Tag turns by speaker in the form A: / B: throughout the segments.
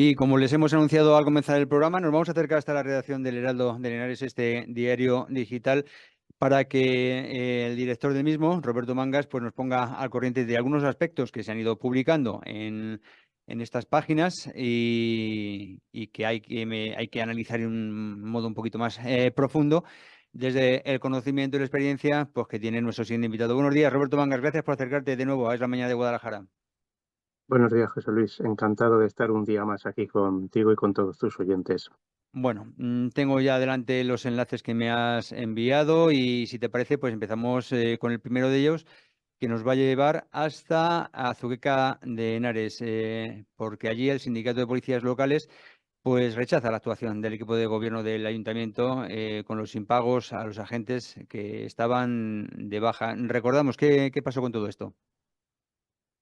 A: Y como les hemos anunciado al comenzar el programa, nos vamos a acercar hasta la redacción del Heraldo de Linares, este diario digital, para que el director del mismo, Roberto Mangas, pues nos ponga al corriente de algunos aspectos que se han ido publicando en estas páginas y que hay que analizar de un modo un poquito más profundo desde el conocimiento y la experiencia pues, que tiene nuestro siguiente invitado. Buenos días, Roberto Mangas. Gracias por acercarte de nuevo a Es la Mañana de Guadalajara.
B: Buenos días, José Luis. Encantado de estar un día más aquí contigo y con todos tus oyentes.
A: Bueno, tengo ya adelante los enlaces que me has enviado y si te parece, pues empezamos con el primero de ellos, que nos va a llevar hasta Azuqueca de Henares, porque allí el sindicato de policías locales pues rechaza la actuación del equipo de gobierno del ayuntamiento con los impagos a los agentes que estaban de baja. Recordamos qué pasó con todo esto.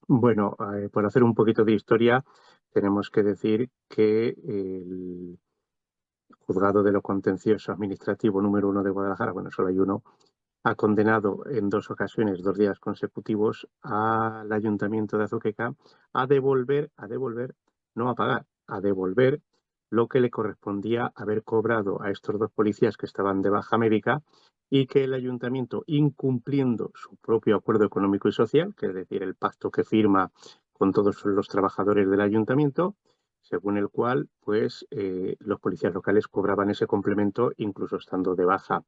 B: Bueno, por hacer un poquito de historia, tenemos que decir que el Juzgado de lo Contencioso Administrativo número 1 de Guadalajara, bueno, solo hay uno, ha condenado en 2 ocasiones, 2 días consecutivos, al Ayuntamiento de Azuqueca a devolver, no a pagar, a devolver lo que le correspondía haber cobrado a estos dos policías que estaban de baja médica y que el Ayuntamiento, incumpliendo su propio acuerdo económico y social, que es decir, el pacto que firma con todos los trabajadores del Ayuntamiento, según el cual pues los policías locales cobraban ese complemento incluso estando de baja.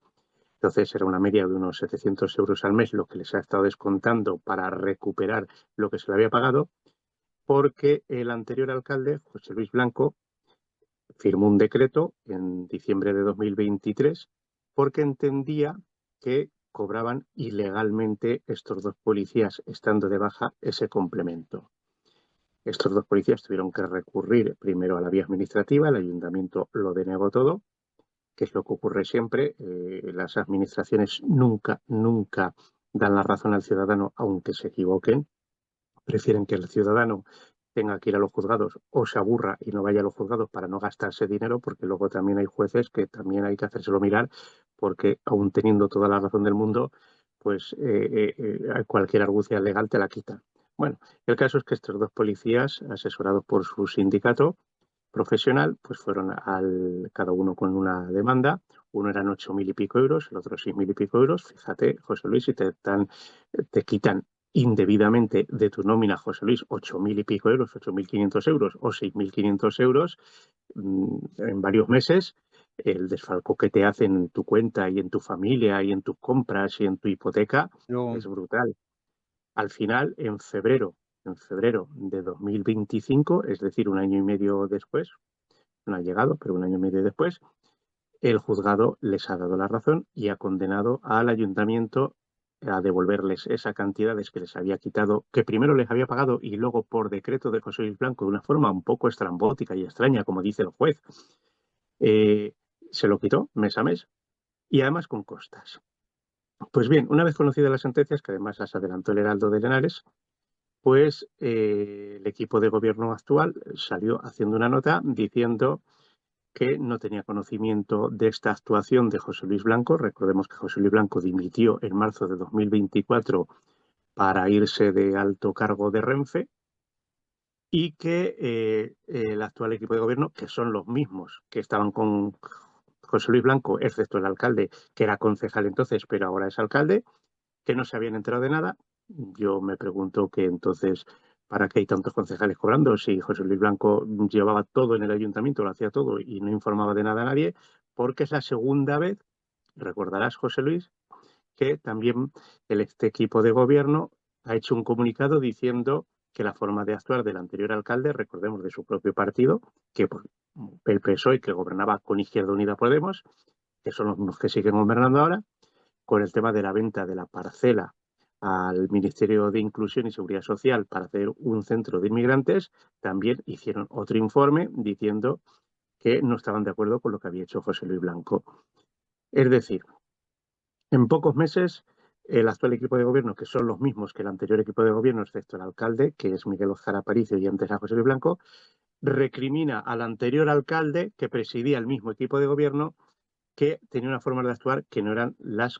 B: Entonces era una media de unos 700 euros al mes lo que les ha estado descontando para recuperar lo que se le había pagado, porque el anterior alcalde, José Luis Blanco, firmó un decreto en diciembre de 2023 porque entendía que cobraban ilegalmente estos dos policías estando de baja ese complemento. Estos dos policías tuvieron que recurrir primero a la vía administrativa, el ayuntamiento lo denegó todo, que es lo que ocurre siempre. Las administraciones nunca dan la razón al ciudadano, aunque se equivoquen. Prefieren que el ciudadano tenga que ir a los juzgados o se aburra y no vaya a los juzgados para no gastarse dinero, porque luego también hay jueces que también hay que hacérselo mirar, porque aún teniendo toda la razón del mundo, pues cualquier argucia legal te la quita. Bueno, el caso es que estos dos policías, asesorados por su sindicato profesional, pues fueron cada uno con una demanda. Uno eran 8.000 y pico euros, el otro 6.000 y pico euros. Fíjate, José Luis, si te quitan indebidamente de tu nómina, José Luis, 8.000 y pico euros, 8.500 euros o 6.500 euros en varios meses, el desfalco que te hacen en tu cuenta y en tu familia y en tus compras y en tu hipoteca
A: Yo,
B: es brutal. Al final, en febrero de 2025, es decir, un año y medio después, no ha llegado, pero un año y medio después, el juzgado les ha dado la razón y ha condenado al ayuntamiento a devolverles esa cantidad que les había quitado, que primero les había pagado y luego por decreto de José Luis Blanco, de una forma un poco estrambótica y extraña, como dice el juez, eh, se lo quitó mes a mes y además con costas. Pues bien, una vez conocidas las sentencias, que además las adelantó el Heraldo de Henares, pues el equipo de gobierno actual salió haciendo una nota diciendo que no tenía conocimiento de esta actuación de José Luis Blanco. Recordemos que José Luis Blanco dimitió en marzo de 2024 para irse de alto cargo de Renfe y que el actual equipo de gobierno, que son los mismos que estaban con José Luis Blanco, excepto el alcalde, que era concejal entonces, pero ahora es alcalde, que no se habían enterado de nada. Yo me pregunto que entonces, ¿para qué hay tantos concejales cobrando? Si José Luis Blanco llevaba todo en el ayuntamiento, lo hacía todo y no informaba de nada a nadie, porque es la segunda vez, recordarás, José Luis, que también este equipo de gobierno ha hecho un comunicado diciendo que la forma de actuar del anterior alcalde, recordemos de su propio partido, que el PSOE, que gobernaba con Izquierda Unida Podemos, que son los que siguen gobernando ahora, con el tema de la venta de la parcela al Ministerio de Inclusión y Seguridad Social para hacer un centro de inmigrantes, también hicieron otro informe diciendo que no estaban de acuerdo con lo que había hecho José Luis Blanco. Es decir, en pocos meses, el actual equipo de gobierno, que son los mismos que el anterior equipo de gobierno, excepto el alcalde, que es Miguel Óscar Aparicio y antes a José Luis Blanco, recrimina al anterior alcalde, que presidía el mismo equipo de gobierno, que tenía una forma de actuar que no eran las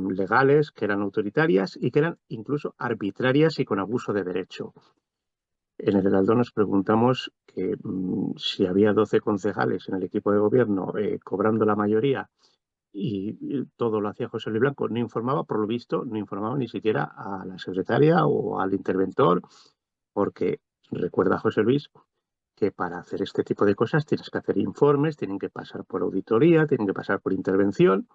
B: legales, que eran autoritarias y que eran incluso arbitrarias y con abuso de derecho. En el Heraldo nos preguntamos que si había 12 concejales en el equipo de gobierno cobrando la mayoría y todo lo hacía José Luis Blanco, no informaba, por lo visto, no informaba ni siquiera a la secretaria o al interventor, porque recuerda José Luis que para hacer este tipo de cosas tienes que hacer informes, tienen que pasar por auditoría, tienen que pasar por intervención,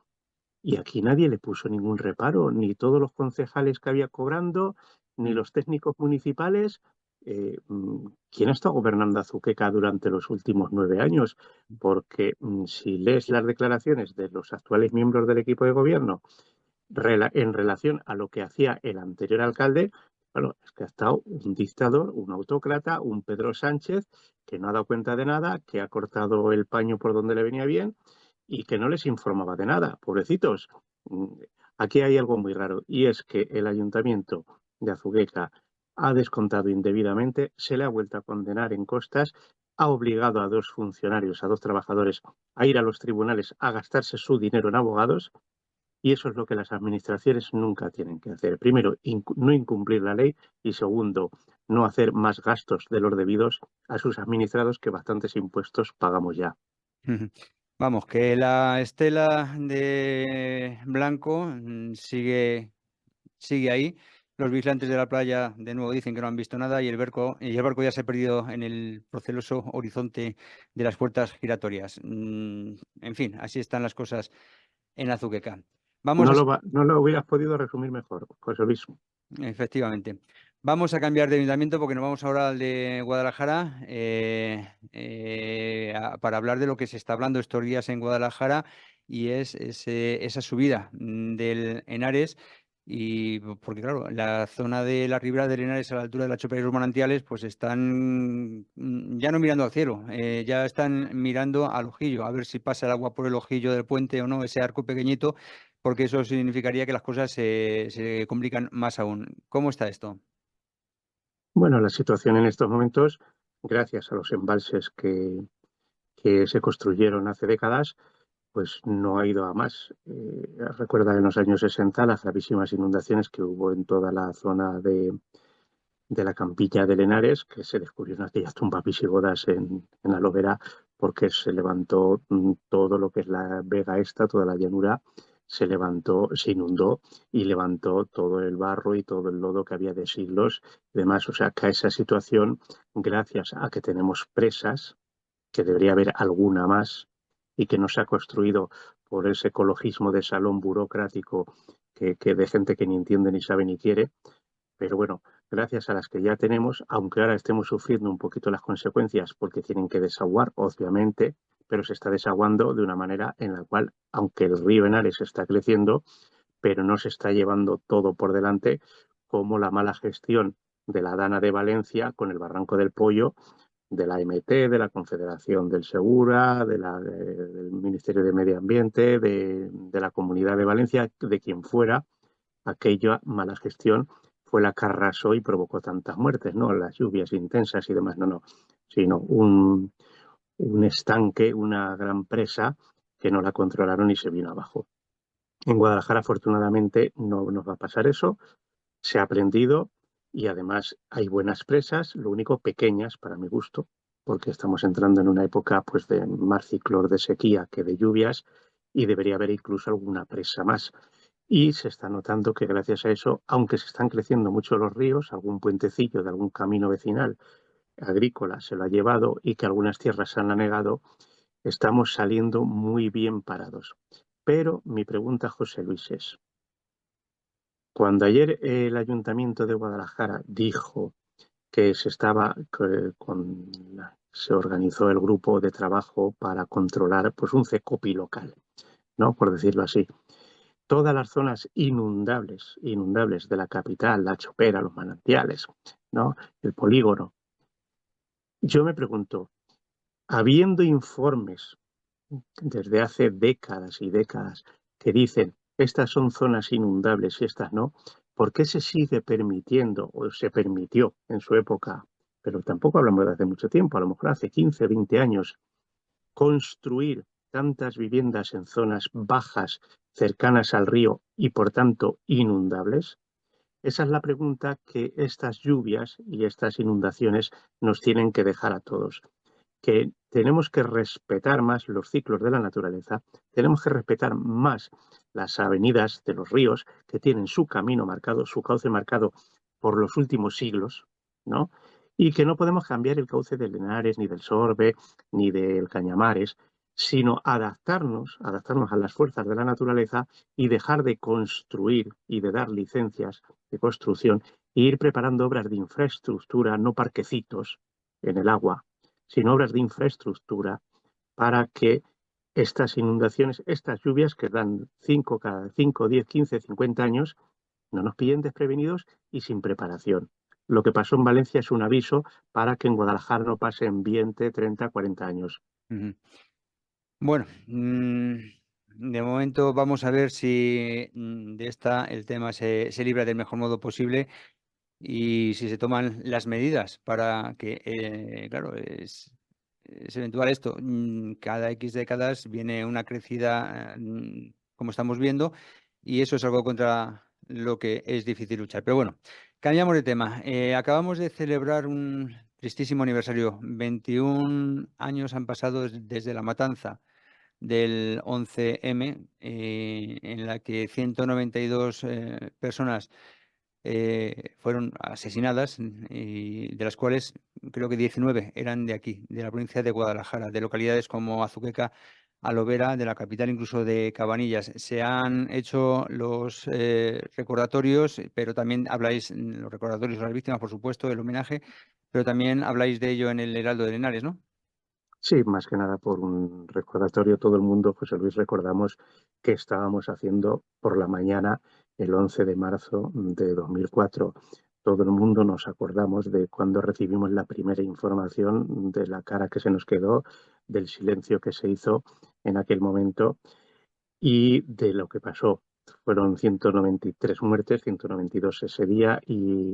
B: y aquí nadie le puso ningún reparo, ni todos los concejales que había cobrando, ni los técnicos municipales. ¿Quién ha estado gobernando Azuqueca durante los últimos 9 años? Porque si lees las declaraciones de los actuales miembros del equipo de gobierno en relación a lo que hacía el anterior alcalde, bueno, es que ha estado un dictador, un autócrata, un Pedro Sánchez, que no ha dado cuenta de nada, que ha cortado el paño por donde le venía bien y que no les informaba de nada, pobrecitos. Aquí hay algo muy raro y es que el ayuntamiento de Azuqueca ha descontado indebidamente, se le ha vuelto a condenar en costas, ha obligado a 2 funcionarios, a 2 trabajadores, a ir a los tribunales a gastarse su dinero en abogados, y eso es lo que las administraciones nunca tienen que hacer. Primero, no incumplir la ley y segundo, no hacer más gastos de los debidos a sus administrados, que bastantes impuestos pagamos ya.
A: Vamos, que la estela de Blanco sigue ahí. Los vigilantes de la playa de nuevo dicen que no han visto nada y el barco ya se ha perdido en el proceloso horizonte de las puertas giratorias. En fin, así están las cosas en Azuqueca. Vamos a,
B: No lo hubieras podido resumir mejor, José Luis.
A: efectivamente. Vamos a cambiar de ayuntamiento porque nos vamos ahora al de Guadalajara para hablar de lo que se está hablando estos días en Guadalajara y es esa subida del Henares. Y porque, claro, la zona de la ribera del Henares a la altura de la Chopera y los manantiales, pues están ya no mirando al cielo, ya están mirando al ojillo, a ver si pasa el agua por el ojillo del puente o no, ese arco pequeñito, porque eso significaría que las cosas se complican más aún. ¿Cómo está esto?
B: Bueno, la situación en estos momentos, gracias a los embalses que se construyeron hace décadas, pues no ha ido a más. Recuerda en los años 60 las gravísimas inundaciones que hubo en toda la zona de la Campilla de Henares, que se descubrieron aquellas tumbas visigodas en Alovera, porque se levantó todo lo que es la vega esta, toda la llanura, se levantó, se inundó y levantó todo el barro y todo el lodo que había de siglos y demás. O sea, que a esa situación, gracias a que tenemos presas, que debería haber alguna más y que no se ha construido por ese ecologismo de salón burocrático que de gente que ni entiende, ni sabe, ni quiere, pero bueno, gracias a las que ya tenemos, aunque ahora estemos sufriendo un poquito las consecuencias porque tienen que desaguar, obviamente, pero se está desaguando de una manera en la cual, aunque el río Henares está creciendo, pero no se está llevando todo por delante, como la mala gestión de la Dana de Valencia con el Barranco del Pollo, de la MT, de la Confederación del Segura, del Ministerio de Medio Ambiente, de la Comunidad de Valencia, de quien fuera. Aquella mala gestión fue la que arrasó y provocó tantas muertes, no las lluvias intensas y demás, no, sino un estanque, una gran presa que no la controlaron y se vino abajo. En Guadalajara, afortunadamente, no nos va a pasar eso, se ha aprendido y además hay buenas presas, lo único pequeñas para mi gusto, porque estamos entrando en una época pues de más ciclos de sequía que de lluvias y debería haber incluso alguna presa más. Y se está notando que gracias a eso, aunque se están creciendo mucho los ríos, algún puentecillo de algún camino vecinal agrícola se lo ha llevado y que algunas tierras se han anegado, estamos saliendo muy bien parados. Pero mi pregunta, José Luis, es, cuando ayer el Ayuntamiento de Guadalajara dijo que se organizó el grupo de trabajo para controlar pues un CECOPI local, ¿no? Por decirlo así. Todas las zonas inundables de la capital, la Chopera, los manantiales, ¿no? El polígono. Yo me pregunto, habiendo informes desde hace décadas y décadas que dicen estas son zonas inundables y estas no, ¿por qué se sigue permitiendo o se permitió en su época, pero tampoco hablamos de hace mucho tiempo, a lo mejor hace 15, 20 años, construir tantas viviendas en zonas bajas cercanas al río y por tanto inundables? Esa es la pregunta que estas lluvias y estas inundaciones nos tienen que dejar a todos, que tenemos que respetar más los ciclos de la naturaleza, tenemos que respetar más las avenidas de los ríos que tienen su camino marcado, su cauce marcado por los últimos siglos, ¿no? Y que no podemos cambiar el cauce del Henares, ni del Sorbe, ni del Cañamares, sino adaptarnos a las fuerzas de la naturaleza y dejar de construir y de dar licencias de construcción e ir preparando obras de infraestructura, no parquecitos en el agua, sino obras de infraestructura para que estas inundaciones, estas lluvias que dan 5 cada 5, 10, 15, 50 años, no nos pillen desprevenidos y sin preparación. Lo que pasó en Valencia es un aviso para que en Guadalajara no pase en 20, 30, 40 años.
A: Ujú. Bueno, de momento vamos a ver si de esta el tema se libra del mejor modo posible y si se toman las medidas para que, claro, es eventual esto. Cada X décadas viene una crecida, como estamos viendo, y eso es algo contra lo que es difícil luchar. Pero bueno, cambiamos de tema. Acabamos de celebrar un tristísimo aniversario. 21 años han pasado desde la matanza del 11M, en la que 192 personas fueron asesinadas, y de las cuales creo que 19 eran de aquí, de la provincia de Guadalajara, de localidades como Azuqueca, Alovera, de la capital, incluso de Cabanillas. Se han hecho los recordatorios, pero también habláis, los recordatorios de las víctimas, por supuesto, el homenaje, pero también habláis de ello en el Heraldo de Henares, ¿no?
B: Sí, más que nada por un recordatorio, todo el mundo, José Luis, recordamos qué estábamos haciendo por la mañana el 11 de marzo de 2004. Todo el mundo nos acordamos de cuando recibimos la primera información, de la cara que se nos quedó, del silencio que se hizo en aquel momento y de lo que pasó. Fueron 193 muertes, 192 ese día y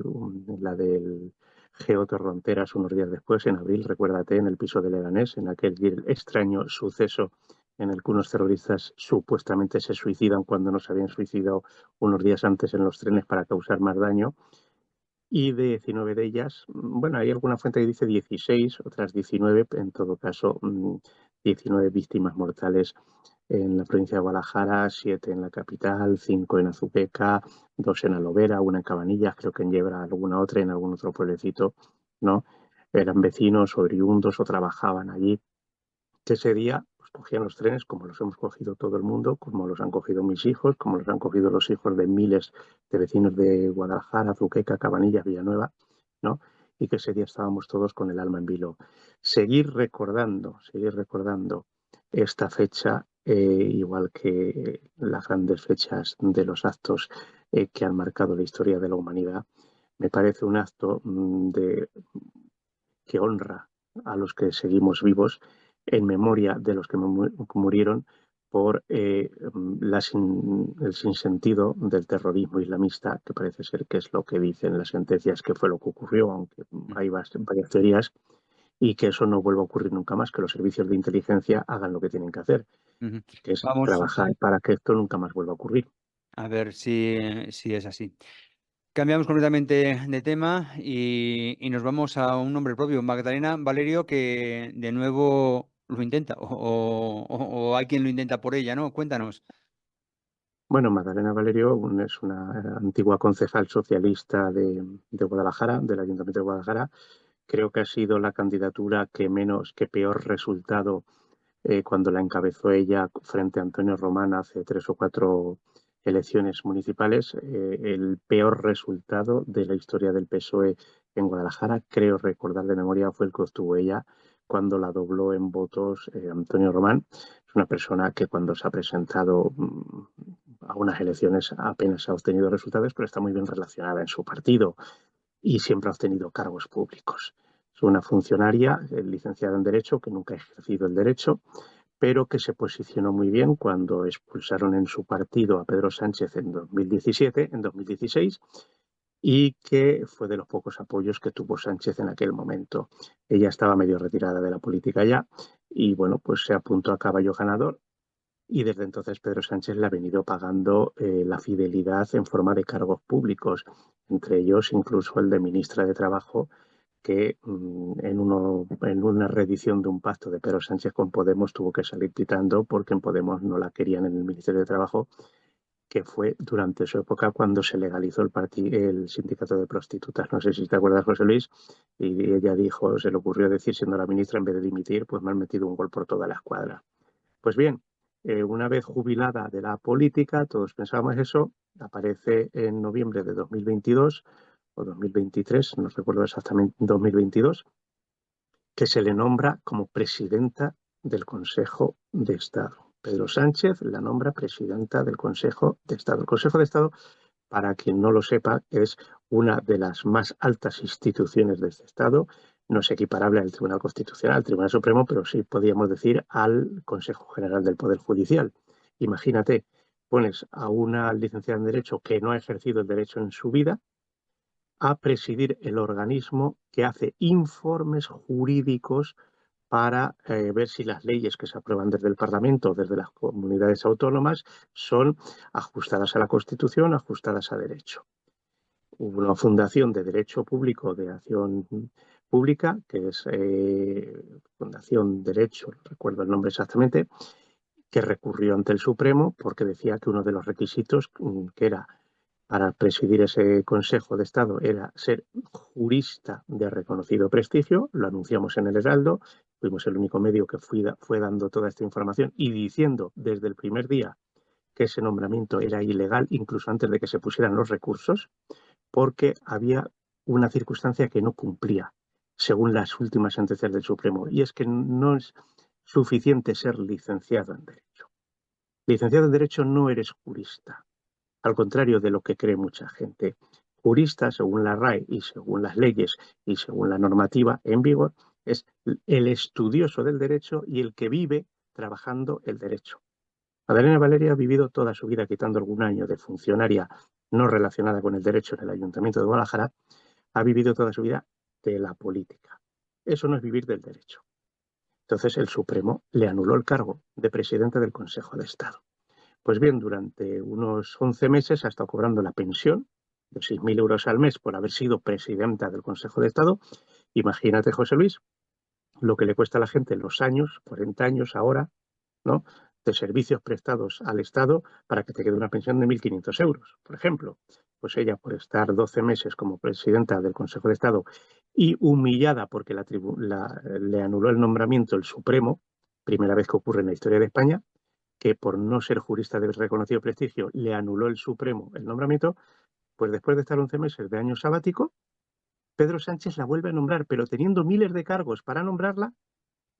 B: la del Geo Torronteras unos días después, en abril, recuérdate, en el piso de Leganés, en aquel extraño suceso en el que unos terroristas supuestamente se suicidan cuando no se habían suicidado unos días antes en los trenes para causar más daño. Y de 19 de ellas, bueno, hay alguna fuente que dice 16, otras 19, en todo caso, 19 víctimas mortales en la provincia de Guadalajara, 7 en la capital, 5 en Azuqueca, 2 en Alovera, una en Cabanillas, creo que en Yebra alguna otra, en algún otro pueblecito, ¿no? Eran vecinos oriundos o trabajaban allí, que ese día pues, cogían los trenes como los hemos cogido todo el mundo, como los han cogido mis hijos, como los han cogido los hijos de miles de vecinos de Guadalajara, Azuqueca, Cabanillas, Villanueva, ¿no? Y que ese día estábamos todos con el alma en vilo. Seguir recordando esta fecha, igual que las grandes fechas de los actos que han marcado la historia de la humanidad, me parece un acto que honra a los que seguimos vivos en memoria de los que murieron por el sinsentido del terrorismo islamista, que parece ser que es lo que dicen las sentencias que fue lo que ocurrió, aunque hay varias teorías, y que eso no vuelva a ocurrir nunca más, que los servicios de inteligencia hagan lo que tienen que hacer,
A: Ujú.
B: que es
A: Vamos
B: trabajar para que esto nunca más vuelva a ocurrir.
A: a ver si es así. Cambiamos completamente de tema y nos vamos a un nombre propio, Magdalena Valerio, que de nuevo lo intenta, o hay quien lo intenta por ella, ¿no? Cuéntanos.
B: Bueno, Magdalena Valerio es una antigua concejal socialista de Guadalajara, del Ayuntamiento de Guadalajara. Creo que ha sido la candidatura que peor resultado cuando la encabezó ella frente a Antonio Román hace 3 o 4 elecciones municipales. El peor resultado de la historia del PSOE en Guadalajara, creo recordar de memoria, fue el que obtuvo ella cuando la dobló en votos Antonio Román. Es una persona que cuando se ha presentado a unas elecciones apenas ha obtenido resultados, pero está muy bien relacionada en su partido y siempre ha obtenido cargos públicos. Es una funcionaria licenciada en Derecho que nunca ha ejercido el derecho, pero que se posicionó muy bien cuando expulsaron en su partido a Pedro Sánchez en 2017, en 2016, y que fue de los pocos apoyos que tuvo Sánchez en aquel momento. Ella estaba medio retirada de la política ya y bueno, pues se apuntó a caballo ganador y desde entonces Pedro Sánchez le ha venido pagando la fidelidad en forma de cargos públicos, entre ellos incluso el de ministra de Trabajo, que en una reedición de un pacto de Pedro Sánchez con Podemos tuvo que salir pitando porque en Podemos no la querían en el Ministerio de Trabajo, que fue durante su época cuando se legalizó el sindicato de prostitutas. No sé si te acuerdas, José Luis, y ella dijo, se le ocurrió decir, siendo la ministra, en vez de dimitir, pues me han metido un gol por toda la escuadra. Pues bien, una vez jubilada de la política, todos pensábamos eso, aparece en noviembre de 2022 o 2023, no recuerdo exactamente, 2022, que se le nombra como presidenta del Consejo de Estado. Pedro Sánchez la nombra presidenta del Consejo de Estado. El Consejo de Estado, para quien no lo sepa, es una de las más altas instituciones de este Estado. No es equiparable al Tribunal Constitucional, al Tribunal Supremo, pero sí podríamos decir al Consejo General del Poder Judicial. Imagínate, pones a una licenciada en Derecho que no ha ejercido el derecho en su vida a presidir el organismo que hace informes jurídicos para ver si las leyes que se aprueban desde el Parlamento o desde las comunidades autónomas son ajustadas a la Constitución, ajustadas a derecho. Hubo una fundación de Derecho Público de Acción Pública, que es Fundación Derecho, no recuerdo el nombre exactamente, que recurrió ante el Supremo porque decía que uno de los requisitos que era para presidir ese Consejo de Estado era ser jurista de reconocido prestigio. Lo anunciamos en el Heraldo, fuimos el único medio que fue dando toda esta información y diciendo desde el primer día que ese nombramiento era ilegal, incluso antes de que se pusieran los recursos, porque había una circunstancia que no cumplía, según las últimas sentencias del Supremo, y es que no es suficiente ser licenciado en Derecho. Licenciado en Derecho no eres jurista, al contrario de lo que cree mucha gente. Jurista, según la RAE y según las leyes y según la normativa en vigor, es el estudioso del derecho y el que vive trabajando el derecho. Madalena Valerio ha vivido toda su vida, quitando algún año de funcionaria no relacionada con el derecho en el Ayuntamiento de Guadalajara, ha vivido toda su vida de la política. Eso no es vivir del derecho. Entonces el Supremo le anuló el cargo de presidente del Consejo de Estado. Pues bien, durante unos 11 meses ha estado cobrando la pensión de 6.000 euros al mes por haber sido presidenta del Consejo de Estado. Imagínate, José Luis, lo que le cuesta a la gente los años, 40 años ahora, ¿no?, de servicios prestados al Estado para que te quede una pensión de 1.500 euros, por ejemplo. Pues ella, por estar 12 meses como presidenta del Consejo de Estado y humillada porque le anuló el nombramiento el Supremo, primera vez que ocurre en la historia de España, que por no ser jurista de reconocido prestigio le anuló el Supremo el nombramiento, pues después de estar 11 meses de año sabático, Pedro Sánchez la vuelve a nombrar, pero teniendo miles de cargos para nombrarla,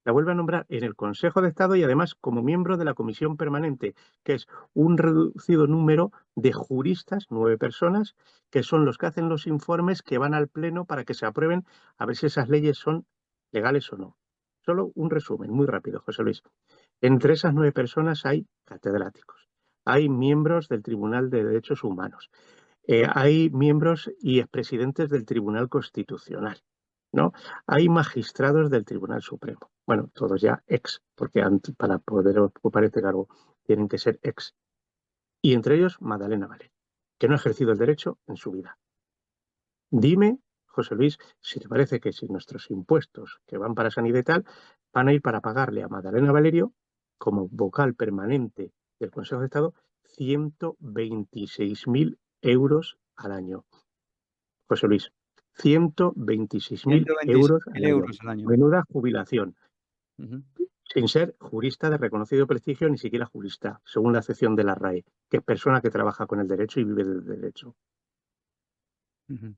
B: la vuelve a nombrar en el Consejo de Estado y además como miembro de la Comisión Permanente, que es un reducido número de juristas, 9 personas, que son los que hacen los informes que van al Pleno para que se aprueben a ver si esas leyes son legales o no. Solo un resumen, muy rápido, José Luis. Entre esas 9 personas hay catedráticos, hay miembros del Tribunal de Derechos Humanos, hay miembros y expresidentes del Tribunal Constitucional, ¿no? Hay magistrados del Tribunal Supremo. Bueno, todos ya ex, porque para poder ocupar este cargo tienen que ser ex. Y entre ellos Madalena Valerio, que no ha ejercido el derecho en su vida. Dime, José Luis, si te parece que si nuestros impuestos que van para sanidad y tal van a ir para pagarle a Madalena Valerio, como vocal permanente del Consejo de Estado, 126.000 euros al año. José Luis, 126.000 euros
A: 126.000
B: al año.
A: euros al año.
B: Menuda jubilación.
A: Ujú.
B: Sin ser jurista de reconocido prestigio, ni siquiera jurista, según la acepción de la RAE, que es persona que trabaja con el derecho y vive del derecho.
A: Ujú.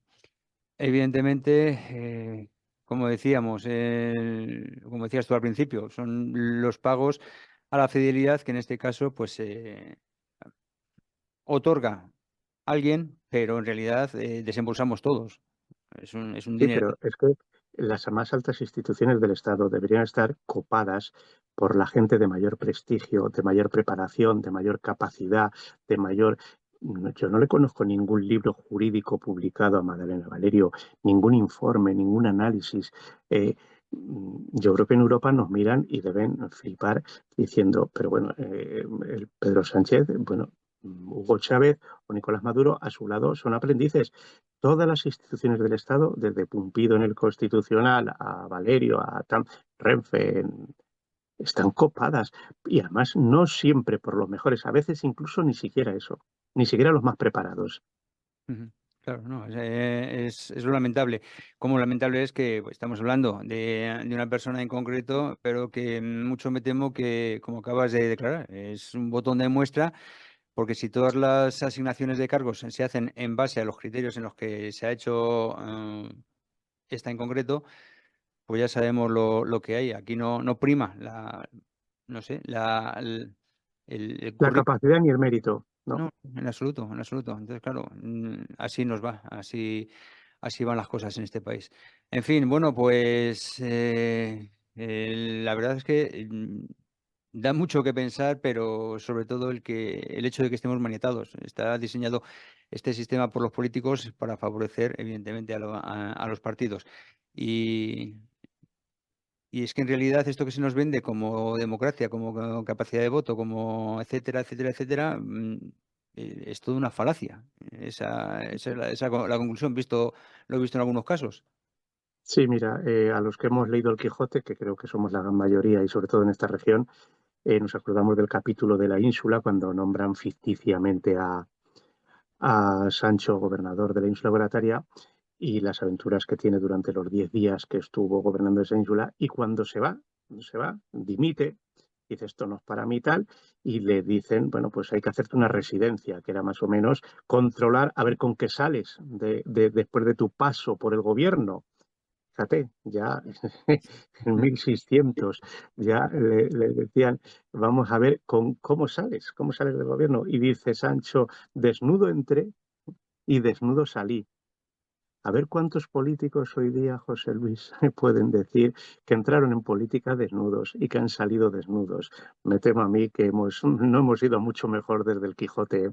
A: Evidentemente, como decíamos, como decías tú al principio, son los pagos a la fidelidad que en este caso pues otorga alguien, pero en realidad desembolsamos todos. Es un
B: Sí,
A: dinero.
B: pero es que las más altas instituciones del Estado deberían estar copadas por la gente de mayor prestigio, de mayor preparación, de mayor capacidad, de mayor... Yo no le conozco ningún libro jurídico publicado a Madalena Valerio, ningún informe, ningún análisis. yo creo que en Europa nos miran y deben flipar diciendo, pero bueno, el Pedro Sánchez, bueno, Hugo Chávez o Nicolás Maduro a su lado son aprendices. Todas las instituciones del Estado, desde Pumpido en el Constitucional a Valerio, a Renfe, están copadas. Y además no siempre por los mejores, a veces incluso ni siquiera eso, ni siquiera los más preparados.
A: Ujú. Claro, no, es lo lamentable. Como lamentable es que pues, estamos hablando de una persona en concreto, pero que mucho me temo que, como acabas de declarar, es un botón de muestra, porque si todas las asignaciones de cargos se hacen en base a los criterios en los que se ha hecho esta en concreto, pues ya sabemos lo que hay. Aquí no prima no sé, el
B: La
A: currículum.
B: capacidad ni el mérito, ¿no?
A: No, en absoluto, en absoluto. Entonces, claro, así nos va, así van las cosas en este país. En fin, bueno, pues la verdad es que da mucho que pensar, pero sobre todo el hecho de que estemos maniatados. Está diseñado este sistema por los políticos para favorecer, evidentemente, a los partidos. Y, y es que en realidad esto que se nos vende como democracia, como capacidad de voto, como etcétera, etcétera, etcétera, es toda una falacia. Esa es la conclusión, lo he visto en algunos casos.
B: Sí, mira, a los que hemos leído el Quijote, que creo que somos la gran mayoría y sobre todo en esta región, nos acordamos del capítulo de la ínsula cuando nombran ficticiamente a Sancho gobernador de la ínsula Barataria y las aventuras que tiene durante los 10 días que estuvo gobernando esa ínsula y cuando se va, dimite, dice esto no es para mí tal y le dicen, bueno, pues hay que hacerte una residencia, que era más o menos controlar a ver con qué sales después de tu paso por el gobierno. Fíjate, ya en 1600 ya le decían, vamos a ver cómo sales del gobierno. Y dice Sancho, desnudo entré y desnudo salí. A ver cuántos políticos hoy día, José Luis, pueden decir que entraron en política desnudos y que han salido desnudos. Me temo a mí que no hemos ido mucho mejor desde el Quijote, ¿eh?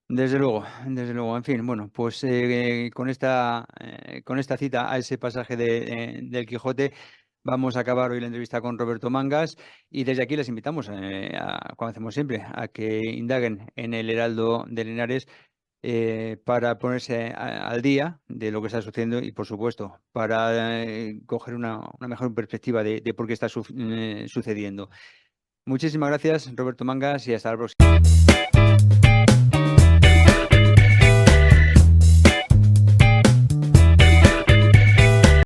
A: Desde luego, desde luego. En fin, bueno, pues con esta cita a ese pasaje del Quijote, vamos a acabar hoy la entrevista con Roberto Mangas y desde aquí les invitamos, como hacemos siempre, a que indaguen en el Heraldo de Linares para ponerse al día de lo que está sucediendo y, por supuesto, para coger una mejor perspectiva de por qué está sucediendo. Muchísimas gracias, Roberto Mangas, y hasta la próxima.